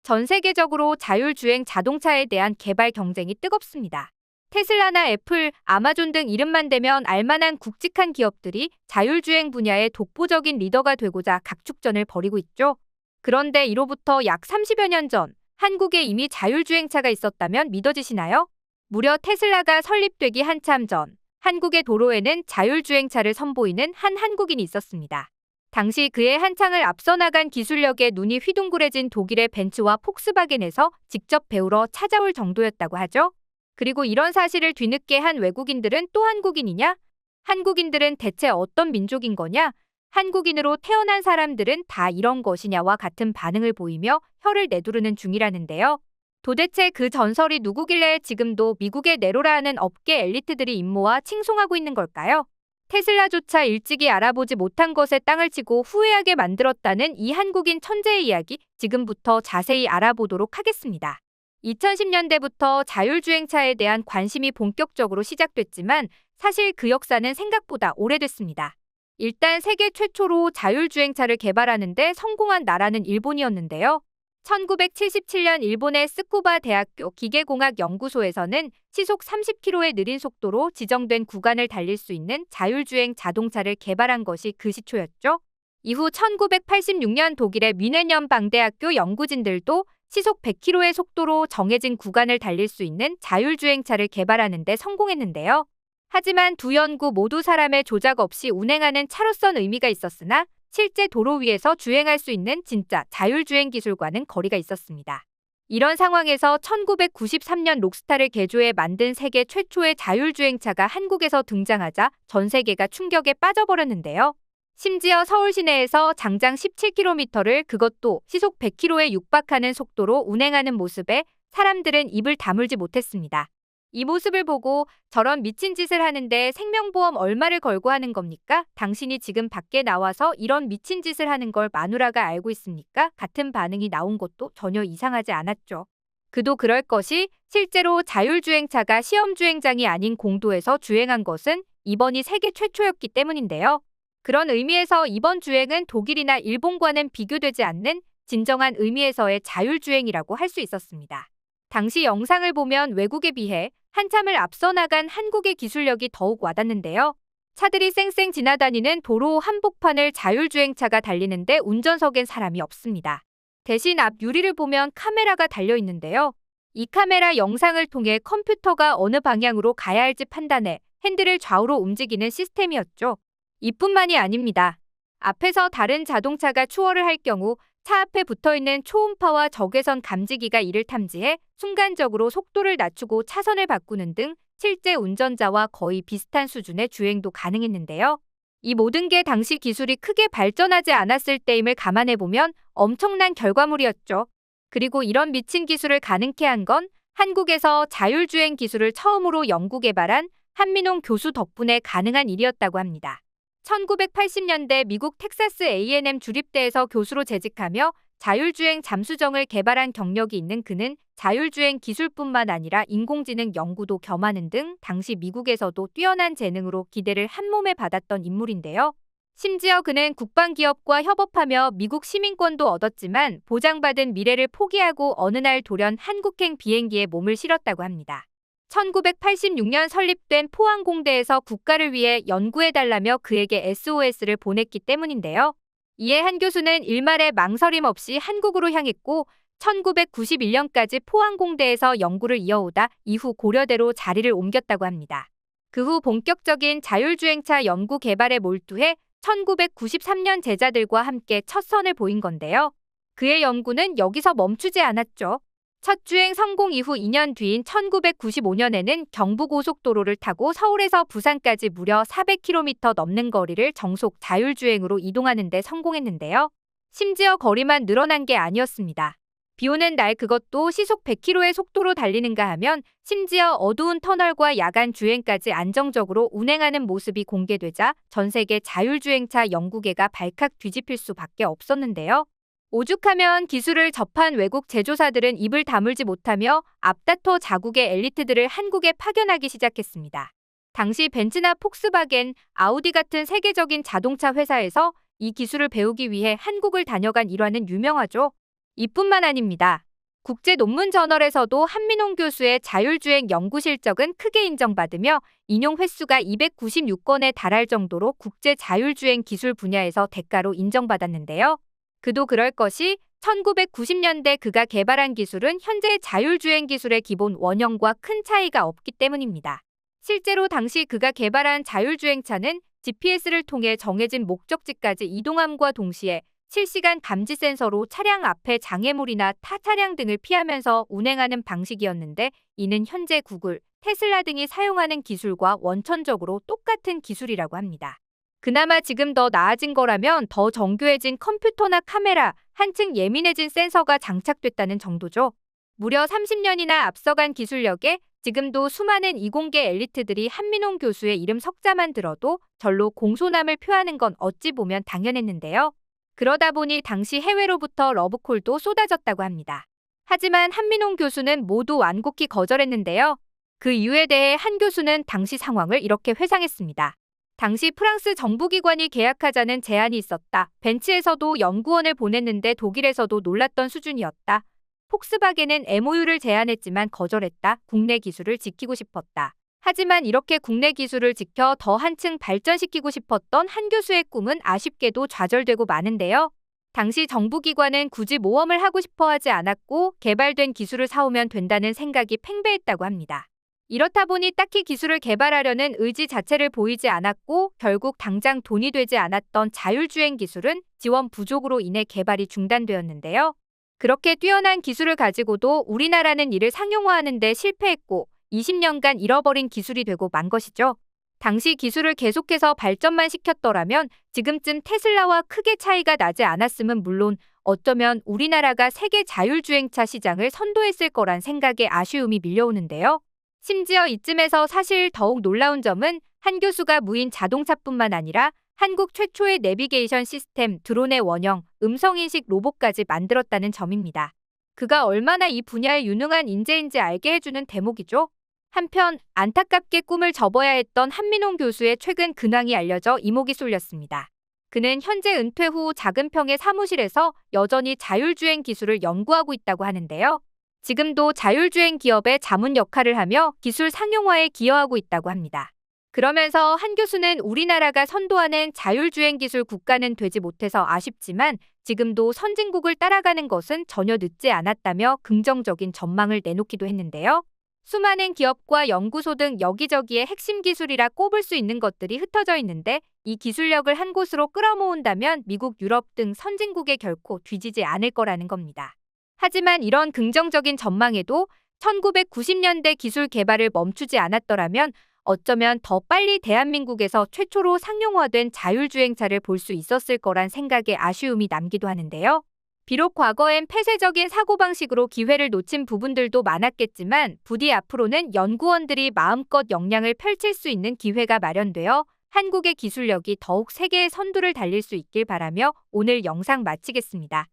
전 세계적으로 자율주행 자동차에 대한 개발 경쟁이 뜨겁습니다. 테슬라나 애플, 아마존 등 이름만 대면 알만한 굵직한 기업들이 자율주행 분야의 독보적인 리더가 되고자 각축전을 벌이고 있죠. 그런데 이로부터 약 30여 년 전, 한국에 이미 자율주행차가 있었다면 믿어지시나요? 무려 테슬라가 설립되기 한참 전, 한국의 도로에는 자율주행차를 선보이는 한 한국인이 있었습니다. 당시 그의 한창을 앞서 나간 기술력에 눈이 휘둥그레진 독일의 벤츠와 폭스바겐에서 직접 배우러 찾아올 정도였다고 하죠. 그리고 이런 사실을 뒤늦게 한 외국인들은 또 한국인이냐? 한국인들은 대체 어떤 민족인 거냐? 한국인으로 태어난 사람들은 다 이런 것이냐와 같은 반응을 보이며 혀를 내두르는 중이라는데요. 도대체 그 전설이 누구길래 지금도 미국의 네로라 하는 업계 엘리트들이 임모와 칭송하고 있는 걸까요? 테슬라조차 일찍이 알아보지 못한 것에 땅을 치고 후회하게 만들었다는 이 한국인 천재의 이야기, 지금부터 자세히 알아보도록 하겠습니다. 2010년대부터 자율주행차에 대한 관심이 본격적으로 시작됐지만 사실 그 역사는 생각보다 오래됐습니다. 일단 세계 최초로 자율주행차를 개발하는 데 성공한 나라는 일본이었는데요. 1977년 일본의 스쿠바 대학교 기계공학연구소에서는 시속 30km의 느린 속도로 지정된 구간을 달릴 수 있는 자율주행 자동차를 개발한 것이 그 시초였죠. 이후 1986년 독일의 뮌헨연방대학교 연구진들도 시속 100km의 속도로 정해진 구간을 달릴 수 있는 자율주행차를 개발하는 데 성공했는데요. 하지만 두 연구 모두 사람의 조작 없이 운행하는 차로선 의미가 있었으나 실제 도로 위에서 주행할 수 있는 진짜 자율주행 기술과는 거리가 있었습니다. 이런 상황에서 1993년 록스타를 개조해 만든 세계 최초의 자율주행차가 한국에서 등장하자 전 세계가 충격에 빠져버렸는데요. 심지어 서울 시내에서 장장 17km를 그것도 시속 100km에 육박하는 속도로 운행하는 모습에 사람들은 입을 다물지 못했습니다. 이 모습을 보고 저런 미친 짓을 하는데 생명보험 얼마를 걸고 하는 겁니까? 당신이 지금 밖에 나와서 이런 미친 짓을 하는 걸 마누라가 알고 있습니까? 같은 반응이 나온 것도 전혀 이상하지 않았죠. 그도 그럴 것이 실제로 자율주행차가 시험주행장이 아닌 공도에서 주행한 것은 이번이 세계 최초였기 때문인데요. 그런 의미에서 이번 주행은 독일이나 일본과는 비교되지 않는 진정한 의미에서의 자율주행이라고 할 수 있었습니다. 당시 영상을 보면 외국에 비해 한참을 앞서 나간 한국의 기술력이 더욱 와닿는데요. 차들이 쌩쌩 지나다니는 도로 한복판을 자율주행차가 달리는데 운전석엔 사람이 없습니다. 대신 앞 유리를 보면 카메라가 달려 있는데요. 이 카메라 영상을 통해 컴퓨터가 어느 방향으로 가야 할지 판단해 핸들을 좌우로 움직이는 시스템이었죠. 이뿐만이 아닙니다. 앞에서 다른 자동차가 추월을 할 경우 차 앞에 붙어있는 초음파와 적외선 감지기가 이를 탐지해 순간적으로 속도를 낮추고 차선을 바꾸는 등 실제 운전자와 거의 비슷한 수준의 주행도 가능했는데요. 이 모든 게 당시 기술이 크게 발전하지 않았을 때임을 감안해보면 엄청난 결과물이었죠. 그리고 이런 미친 기술을 가능케 한 건 한국에서 자율주행 기술을 처음으로 연구 개발한 한민홍 교수 덕분에 가능한 일이었다고 합니다. 1980년대 미국 텍사스 A&M 주립대에서 교수로 재직하며 자율주행 잠수정을 개발한 경력이 있는 그는 자율주행 기술뿐만 아니라 인공지능 연구도 겸하는 등 당시 미국에서도 뛰어난 재능으로 기대를 한몸에 받았던 인물인데요. 심지어 그는 국방기업과 협업하며 미국 시민권도 얻었지만 보장받은 미래를 포기하고 어느 날 돌연 한국행 비행기에 몸을 실었다고 합니다. 1986년 설립된 포항공대에서 국가를 위해 연구해달라며 그에게 SOS를 보냈기 때문인데요. 이에 한 교수는 일말의 망설임 없이 한국으로 향했고 1991년까지 포항공대에서 연구를 이어오다 이후 고려대로 자리를 옮겼다고 합니다. 그 후 본격적인 자율주행차 연구 개발에 몰두해 1993년 제자들과 함께 첫 선을 보인 건데요. 그의 연구는 여기서 멈추지 않았죠. 첫 주행 성공 이후 2년 뒤인 1995년에는 경부고속도로를 타고 서울에서 부산까지 무려 400km 넘는 거리를 정속 자율주행으로 이동하는 데 성공했는데요. 심지어 거리만 늘어난 게 아니었습니다. 비오는 날 그것도 시속 100km의 속도로 달리는가 하면 심지어 어두운 터널과 야간 주행까지 안정적으로 운행하는 모습이 공개되자 전 세계 자율주행차 연구계가 발칵 뒤집힐 수밖에 없었는데요. 오죽하면 기술을 접한 외국 제조사들은 입을 다물지 못하며 앞다퉈 자국의 엘리트들을 한국에 파견하기 시작했습니다. 당시 벤츠나 폭스바겐, 아우디 같은 세계적인 자동차 회사에서 이 기술을 배우기 위해 한국을 다녀간 일화는 유명하죠. 이뿐만 아닙니다. 국제 논문 저널에서도 한민홍 교수의 자율주행 연구 실적은 크게 인정받으며 인용 횟수가 296건에 달할 정도로 국제 자율주행 기술 분야에서 대가로 인정받았는데요. 그도 그럴 것이 1990년대 그가 개발한 기술은 현재의 자율주행 기술의 기본 원형과 큰 차이가 없기 때문입니다. 실제로 당시 그가 개발한 자율주행차는 GPS를 통해 정해진 목적지까지 이동함과 동시에 실시간 감지 센서로 차량 앞에 장애물이나 타 차량 등을 피하면서 운행하는 방식이었는데, 이는 현재 구글, 테슬라 등이 사용하는 기술과 원천적으로 똑같은 기술이라고 합니다. 그나마 지금 더 나아진 거라면 더 정교해진 컴퓨터나 카메라, 한층 예민해진 센서가 장착됐다는 정도죠. 무려 30년이나 앞서간 기술력에 지금도 수많은 이공계 엘리트들이 한민홍 교수의 이름 석자만 들어도 절로 공손함을 표하는 건 어찌 보면 당연했는데요. 그러다 보니 당시 해외로부터 러브콜도 쏟아졌다고 합니다. 하지만 한민홍 교수는 모두 완곡히 거절했는데요. 그 이유에 대해 한 교수는 당시 상황을 이렇게 회상했습니다. 당시 프랑스 정부기관이 계약하자는 제안이 있었다. 벤츠에서도 연구원을 보냈는데 독일에서도 놀랐던 수준이었다. 폭스바겐은 MOU를 제안했지만 거절했다. 국내 기술을 지키고 싶었다. 하지만 이렇게 국내 기술을 지켜 더 한층 발전시키고 싶었던 한 교수의 꿈은 아쉽게도 좌절되고 마는데요. 당시 정부기관은 굳이 모험을 하고 싶어 하지 않았고 개발된 기술을 사오면 된다는 생각이 팽배했다고 합니다. 이렇다 보니 딱히 기술을 개발하려는 의지 자체를 보이지 않았고 결국 당장 돈이 되지 않았던 자율주행 기술은 지원 부족으로 인해 개발이 중단되었는데요. 그렇게 뛰어난 기술을 가지고도 우리나라는 이를 상용화하는 데 실패했고 20년간 잃어버린 기술이 되고 만 것이죠. 당시 기술을 계속해서 발전만 시켰더라면 지금쯤 테슬라와 크게 차이가 나지 않았음은 물론 어쩌면 우리나라가 세계 자율주행차 시장을 선도했을 거란 생각에 아쉬움이 밀려오는데요. 심지어 이쯤에서 사실 더욱 놀라운 점은 한 교수가 무인 자동차뿐만 아니라 한국 최초의 내비게이션 시스템, 드론의 원형, 음성인식 로봇까지 만들었다는 점입니다. 그가 얼마나 이 분야에 유능한 인재인지 알게 해주는 대목이죠. 한편 안타깝게 꿈을 접어야 했던 한민홍 교수의 최근 근황이 알려져 이목이 쏠렸습니다. 그는 현재 은퇴 후 작은 평의 사무실에서 여전히 자율주행 기술을 연구하고 있다고 하는데요. 지금도 자율주행 기업의 자문 역할을 하며 기술 상용화에 기여하고 있다고 합니다. 그러면서 한 교수는 우리나라가 선도하는 자율주행 기술 국가는 되지 못해서 아쉽지만 지금도 선진국을 따라가는 것은 전혀 늦지 않았다며 긍정적인 전망을 내놓기도 했는데요. 수많은 기업과 연구소 등 여기저기에 핵심 기술이라 꼽을 수 있는 것들이 흩어져 있는데 이 기술력을 한 곳으로 끌어모은다면 미국, 유럽 등 선진국에 결코 뒤지지 않을 거라는 겁니다. 하지만 이런 긍정적인 전망에도 1990년대 기술 개발을 멈추지 않았더라면 어쩌면 더 빨리 대한민국에서 최초로 상용화된 자율주행차를 볼 수 있었을 거란 생각에 아쉬움이 남기도 하는데요. 비록 과거엔 폐쇄적인 사고방식으로 기회를 놓친 부분들도 많았겠지만 부디 앞으로는 연구원들이 마음껏 역량을 펼칠 수 있는 기회가 마련되어 한국의 기술력이 더욱 세계의 선두를 달릴 수 있길 바라며 오늘 영상 마치겠습니다.